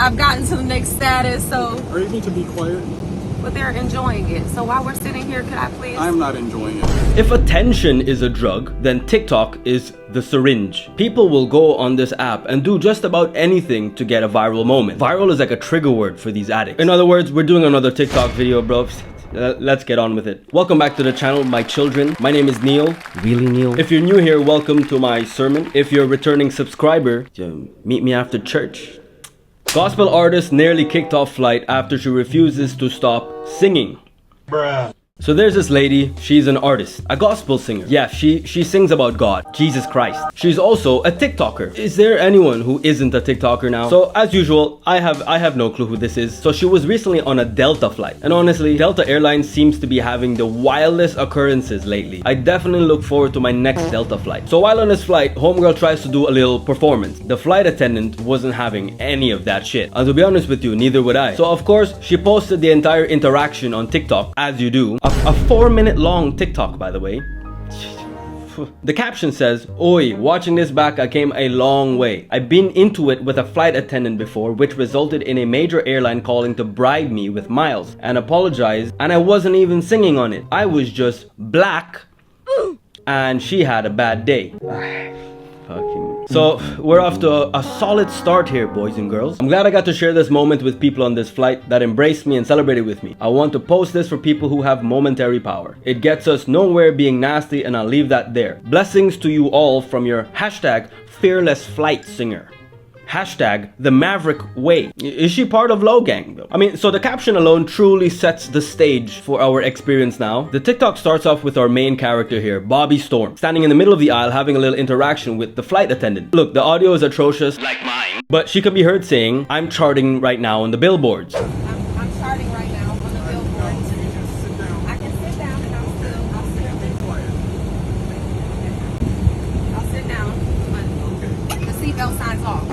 I've gotten to the next status, so... Are you able to be quiet? But they're enjoying it. So while we're sitting here, could I please... I'm not enjoying it. If attention is a drug, then TikTok is the syringe. People will go on this app and do just about anything to get a viral moment. Viral is like a trigger word for these addicts. In other words, we're doing another TikTok video, bro. Let's get on with it. Welcome back to the channel, my children. My name is Neil. Really, Neil? If you're new here, welcome to my sermon. If you're a returning subscriber, meet me after church. Gospel artist nearly kicked off flight after she refuses to stop singing. Bruh. So there's this lady, she's an artist, a gospel singer. Yeah, she sings about God, Jesus Christ. She's also a TikToker. Is there anyone who isn't a TikToker now? So as usual, I have no clue who this is. So she was recently on a Delta flight. And honestly, Delta Airlines seems to be having the wildest occurrences lately. I definitely look forward to my next Delta flight. So while on this flight, homegirl tries to do a little performance. The flight attendant wasn't having any of that shit. And to be honest with you, neither would I. So of course, she posted the entire interaction on TikTok, as you do. A 4-minute long TikTok, by the way. The caption says, "Oi, watching this back, I came a long way. I've been into it with a flight attendant before, which resulted in a major airline calling to bribe me with miles and apologize, and I wasn't even singing on it. I was just black and she had a bad day." So we're off to a solid start here, boys and girls. I'm glad I got to share this moment with people on this flight that embraced me and celebrated with me. I want to post this for people who have momentary power. It gets us nowhere being nasty, and I'll leave that there. Blessings to you all from your hashtag fearless flight singer. Hashtag the Maverick Way. Is she part of Low Gang though? I mean, so the caption alone truly sets the stage for our experience now. The TikTok starts off with our main character here, Bobby Storm, standing in the middle of the aisle having a little interaction with the flight attendant. Look, the audio is atrocious, like mine, but she can be heard saying, "I'm charting right now on the billboards." I'm charting right now on the billboards. I can sit down and I'll sit down, but the seatbelt signs off.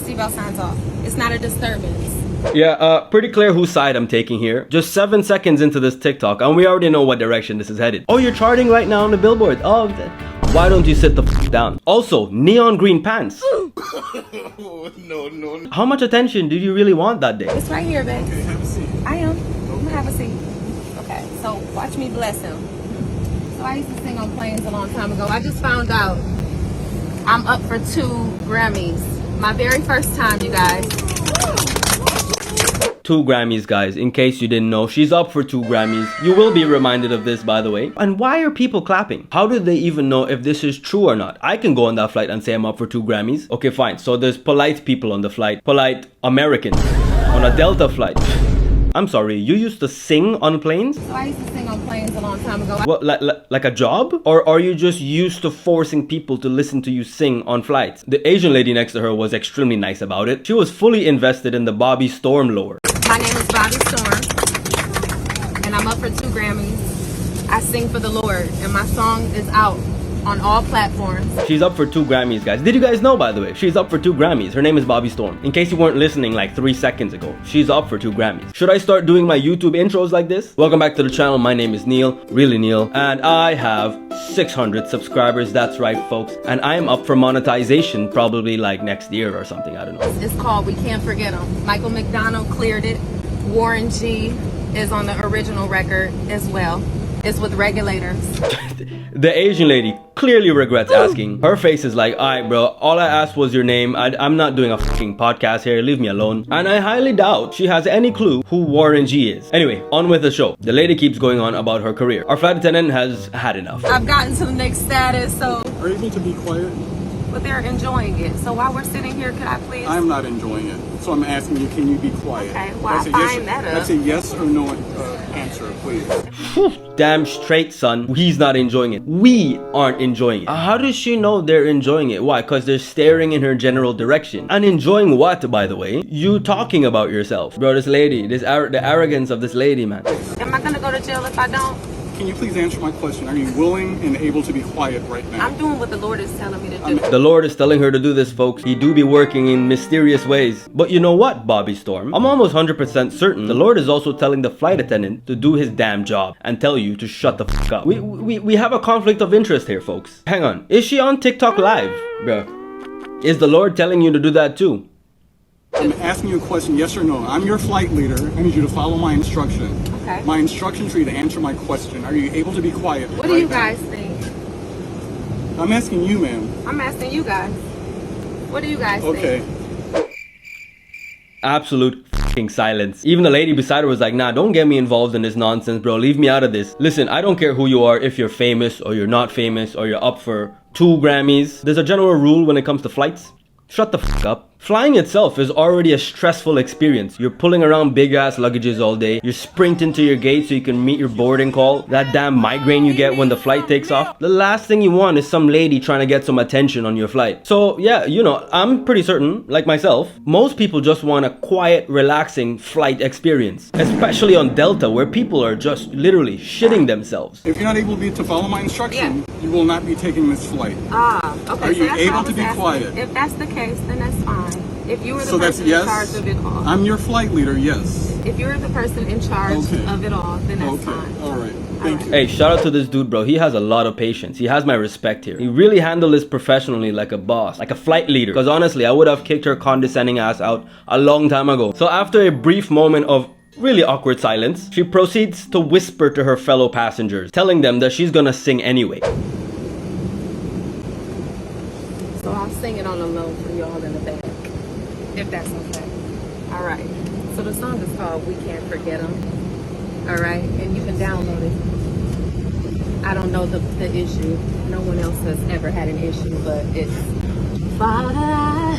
Seatbelt signs off. It's not a disturbance. Yeah, pretty clear whose side I'm taking here. Just 7 seconds into this TikTok, and we already know what direction this is headed. Oh, you're charting right now on the billboard. Oh, why don't you sit the f down? Also, neon green pants. No. How much attention did you really want that day? It's right here, babe. Okay, have a seat. I am. I'm gonna have a seat. Okay, so watch me bless him. So I used to sing on planes a long time ago. I just found out I'm up for 2 Grammys. My very first time, you guys. 2 Grammys, guys. In case you didn't know, she's up for 2 Grammys. You will be reminded of this, by the way. And why are people clapping? How do they even know if this is true or not? I can go on that flight and say I'm up for 2 Grammys. Okay, fine. So there's polite people on the flight. Polite Americans on a Delta flight. I'm sorry, you used to sing on planes? So I used to sing on planes a long time ago. What, like a job? Or are you just used to forcing people to listen to you sing on flights? The Asian lady next to her was extremely nice about it. She was fully invested in the Bobby Storm lore. My name is Bobby Storm, and I'm up for 2 Grammys. I sing for the Lord, and my song is out on all platforms. She's up for 2 Grammys, guys. Did you guys know, by the way? She's up for 2 Grammys. Her name is Bobby Storm. In case you weren't listening like 3 seconds ago, she's up for 2 Grammys. Should I start doing my YouTube intros like this? Welcome back to the channel. My name is Neil, really Neil, and I have 600 subscribers. That's right, folks. And I am up for monetization probably like next year or something. I don't know. It's called We Can't Forget Him. Michael McDonald cleared it. Warren G is on the original record as well. It's with regulators. The Asian lady clearly regrets asking. Her face is like, "Alright bro, all I asked was your name. I'm not doing a fucking podcast here, leave me alone." And I highly doubt she has any clue who Warren G is. Anyway, on with the show. The lady keeps going on about her career. Our flight attendant has had enough. I've gotten to the next status, so... Are you able to be quiet? But they're enjoying it. So while we're sitting here, could I please... I'm not enjoying it. So I'm asking you, can you be quiet? Okay, well, I find that up. That's a yes or no answer, please. Whew, damn straight, son. He's not enjoying it. We aren't enjoying it. How does she know they're enjoying it? Why? Because they're staring in her general direction. And enjoying what, by the way? You talking about yourself. Bro, this lady, the arrogance of this lady, man. Am I gonna go to jail if I don't? Can you please answer my question? Are you willing and able to be quiet right now? I'm doing what the Lord is telling me to do. The Lord is telling her to do this, folks. He do be working in mysterious ways. But you know what, Bobby Storm? I'm almost 100% certain the Lord is also telling the flight attendant to do his damn job and tell you to shut the fuck up. We have a conflict of interest here, folks. Hang on. Is she on TikTok live? Bruh. Is the Lord telling you to do that too? I'm asking you a question, yes or no. I'm your flight leader. I need you to follow my instruction. Okay. My instruction for you to answer my question. Are you able to be quiet? What do you guys think? I'm asking you, ma'am. I'm asking you guys. What do you guys Okay. think? Absolute fucking silence. Even the lady beside her was like, nah, don't get me involved in this nonsense, bro. Leave me out of this. Listen, I don't care who you are, if you're famous or you're not famous or you're up for 2 Grammys. There's a general rule when it comes to flights. Shut the fuck up. Flying itself is already a stressful experience. You're pulling around big ass luggages all day. You're sprinting to your gate so you can meet your boarding call. That damn migraine you get when the flight takes off. The last thing you want is some lady trying to get some attention on your flight. So yeah, you know, I'm pretty certain, like myself, most people just want a quiet, relaxing flight experience. Especially on Delta, where people are just literally shitting themselves. If you're not able to follow my instruction, you will not be taking this flight. Okay. Are you that's able what I to was be asking. quiet? If that's the case, then that's fine. If you were the So that's person in yes. charge of it all. I'm your flight leader, yes. If you're the person in charge Okay. of it all, then that's Okay, fine. alright. Thank you. Hey, shout out to this dude, bro. He has a lot of patience. He has my respect here. He really handled this professionally, like a boss, like a flight leader. Because honestly, I would have kicked her condescending ass out a long time ago. So after a brief moment of really awkward silence, she proceeds to whisper to her fellow passengers, telling them that she's gonna sing anyway. So I'll sing it on the low for y'all in the back, if that's okay. All right. So the song is called "We Can't Forget 'Em." All right, and you can download it. I don't know the issue. No one else has ever had an issue, but it's Father, I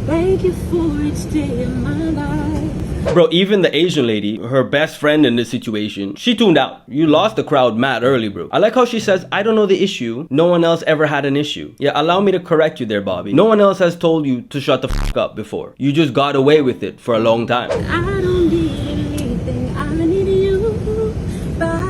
thank you for each day in my life. Bro, even the Asian lady, her best friend in this situation, she tuned out. You lost the crowd mad early, bro. I like how she says, I don't know the issue. No one else ever had an issue. Yeah, allow me to correct you there, Bobby. No one else has told you to shut the fuck up before. You just got away with it for a long time. I don't need anything. I need you by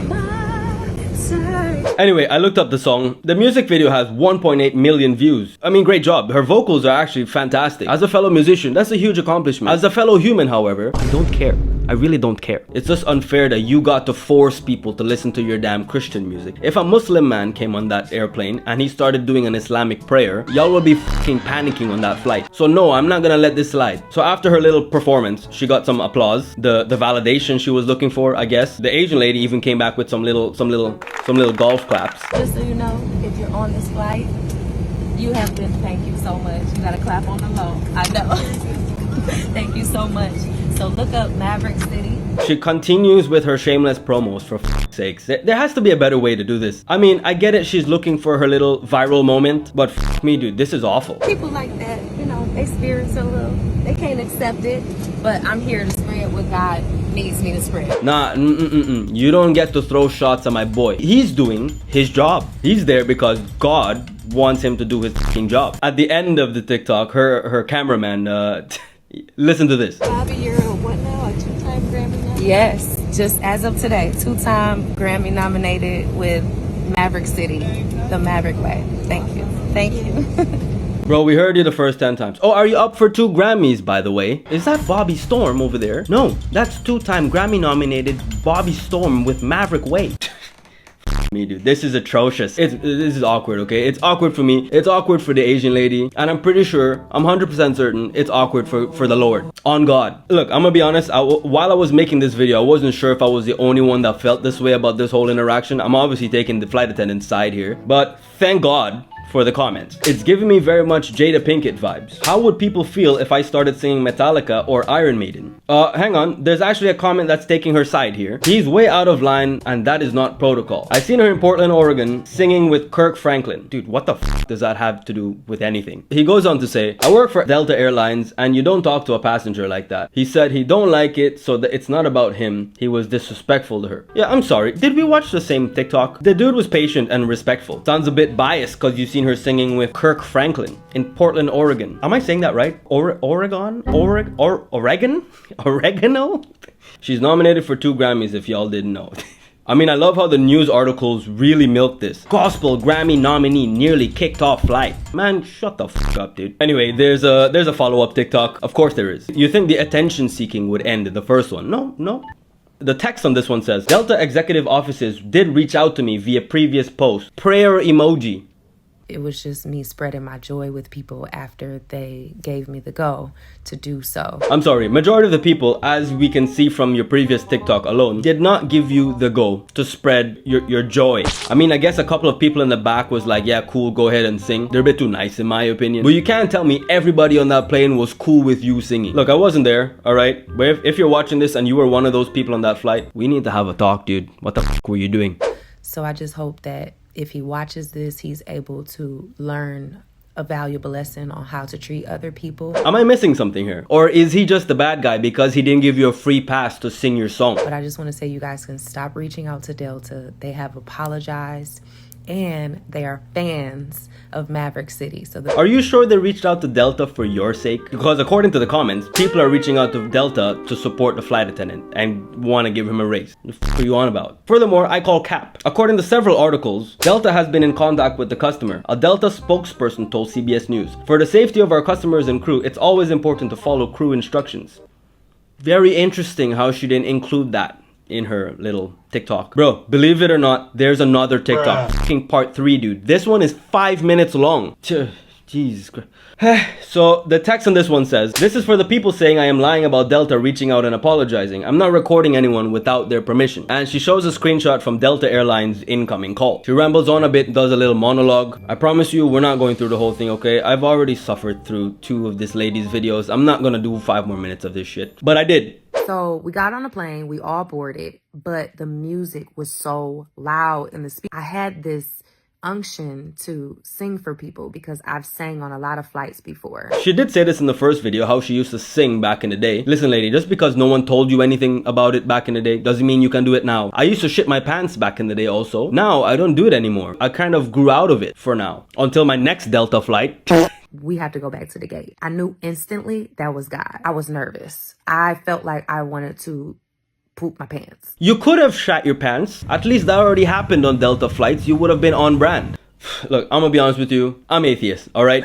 my side. Anyway, I looked up the song. The music video has 1.8 million views. I mean, great job. Her vocals are actually fantastic. As a fellow musician, that's a huge accomplishment. As a fellow human, however, I don't care. I really don't care. It's just unfair that you got to force people to listen to your damn Christian music. If a Muslim man came on that airplane and he started doing an Islamic prayer, y'all will be fucking panicking on that flight. So no, I'm not gonna let this slide. So after her little performance, she got some applause, the validation she was looking for, I guess. The Asian lady even came back with some little golf claps. Just so you know, if you're on this flight, you have been, thank you so much. You gotta clap on the low. I know. Thank you so much. So look up Maverick City. She continues with her shameless promos, for f***'s sakes. There has to be a better way to do this. I mean, I get it, she's looking for her little viral moment, but f*** me, dude, this is awful. People like that, you know, they spirits a little. They can't accept it, but I'm here to spread what God needs me to spread. Nah, you don't get to throw shots at my boy. He's doing his job. He's there because God wants him to do his f***ing job. At the end of the TikTok, her cameraman, listen to this. Bobby, you're a what now? A 2-time Grammy nominated? Yes, just as of today, 2-time Grammy nominated with Maverick City, the Maverick way. Thank you. Thank you. Bro, we heard you the first 10 times. Oh, are you up for 2 Grammys, by the way? Is that Bobby Storm over there? No, that's 2-time Grammy nominated Bobby Storm with Maverick Way. Me, dude, this is atrocious. This is awkward, okay? It's awkward for me, it's awkward for the Asian lady, and I'm pretty sure, I'm 100% certain it's awkward for the Lord. On God. Look, I'm gonna be honest, while I was making this video, I wasn't sure if I was the only one that felt this way about this whole interaction. I'm obviously taking the flight attendant's side here, but thank God for the comments. It's giving me very much Jada Pinkett vibes. How would people feel if I started singing Metallica or Iron Maiden? Hang on, there's actually a comment that's taking her side here. He's way out of line and that is not protocol. I seen her in Portland, Oregon singing with Kirk Franklin. Dude, what the f does that have to do with anything? He goes on to say, I work for Delta Airlines and you don't talk to a passenger like that. He said he don't like it so that it's not about him. He was disrespectful to her. Yeah, I'm sorry. Did we watch the same TikTok? The dude was patient and respectful. Sounds a bit biased because you've seen her singing with Kirk Franklin in Portland, Oregon. Am I saying that right? Oregon? Oregano? She's nominated for 2 Grammys if y'all didn't know. I mean, I love how the news articles really milk this. Gospel Grammy nominee nearly kicked off flight. Man, shut the f up, dude. Anyway, there's a follow-up TikTok. Of course there is. You think the attention seeking would end in the first one? No. The text on this one says, Delta executive offices did reach out to me via previous post. Prayer emoji. It was just me spreading my joy with people after they gave me the go to do so. I'm sorry, majority of the people, as we can see from your previous TikTok alone, did not give you the go to spread your joy. I mean, I guess a couple of people in the back was like, yeah, cool, go ahead and sing. They're a bit too nice in my opinion. But you can't tell me everybody on that plane was cool with you singing. Look, I wasn't there, alright? But if you're watching this and you were one of those people on that flight, we need to have a talk, dude. What the f were you doing? So I just hope that if he watches this, he's able to learn a valuable lesson on how to treat other people. Am I missing something here? Or is he just the bad guy because he didn't give you a free pass to sing your song? But I just want to say you guys can stop reaching out to Delta. They have apologized and they are fans of Maverick City. So are you sure they reached out to Delta for your sake? Because according to the comments, people are reaching out to Delta to support the flight attendant and want to give him a raise. What the f are you on about? Furthermore, I call cap. According to several articles, Delta has been in contact with the customer. A Delta spokesperson told CBS News, "For the safety of our customers and crew, it's always important to follow crew instructions." Very interesting how she didn't include that in her little TikTok. Bro, believe it or not, there's another TikTok. Fucking part 3, dude. This one is 5 minutes long. Jesus Christ. So the text on this one says, "This is for the people saying I am lying about Delta reaching out and apologizing. I'm not recording anyone without their permission." And she shows a screenshot from Delta Airlines incoming call. She rambles on a bit, does a little monologue. I promise you, we're not going through the whole thing, okay? I've already suffered through 2 of this lady's videos. I'm not gonna do 5 more minutes of this shit. But I did. So we got on the plane, we all boarded, but the music was so loud in the speaker. I had this unction to sing for people because I've sang on a lot of flights before. She did say this in the first video, how she used to sing back in the day. Listen, lady, just because no one told you anything about it back in the day doesn't mean you can do it now. I used to shit my pants back in the day also. Now I don't do it anymore. I kind of grew out of it for now until my next Delta flight. We have to go back to the gate. I knew instantly that was God. I was nervous. I felt like I wanted to poop my pants. You could have shat your pants. At least that already happened on Delta flights. You would have been on brand. Look, I'm gonna be honest with you. I'm atheist, alright?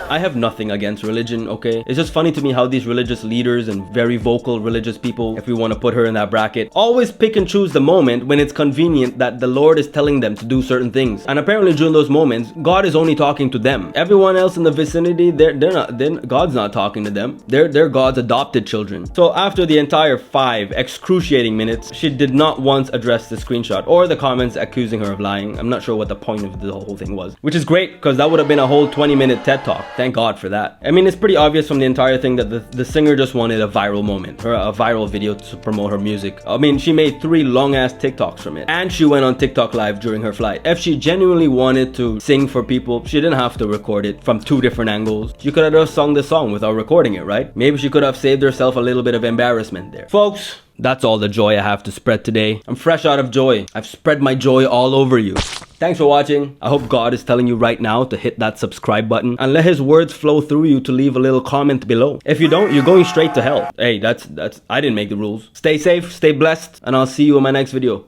I have nothing against religion, okay? It's just funny to me how these religious leaders and very vocal religious people, if we want to put her in that bracket, always pick and choose the moment when it's convenient that the Lord is telling them to do certain things. And apparently during those moments, God is only talking to them. Everyone else in the vicinity, God's not talking to them. They're God's adopted children. So after the entire 5 excruciating minutes, she did not once address the screenshot or the comments accusing her of lying. I'm not sure what the point of the whole thing was, which is great because that would have been a whole 20-minute TED Talk. Thank God for that. I mean, it's pretty obvious from the entire thing that the singer just wanted a viral moment, or a viral video to promote her music. I mean, she made 3 long-ass TikToks from it. And she went on TikTok live during her flight. If she genuinely wanted to sing for people, she didn't have to record it from 2 different angles. She could have just sung the song without recording it, right? Maybe she could have saved herself a little bit of embarrassment there. Folks, that's all the joy I have to spread today. I'm fresh out of joy. I've spread my joy all over you. Thanks for watching. I hope God is telling you right now to hit that subscribe button and let his words flow through you to leave a little comment below. If you don't, you're going straight to hell. Hey, that's I didn't make the rules. Stay safe, stay blessed, and I'll see you in my next video.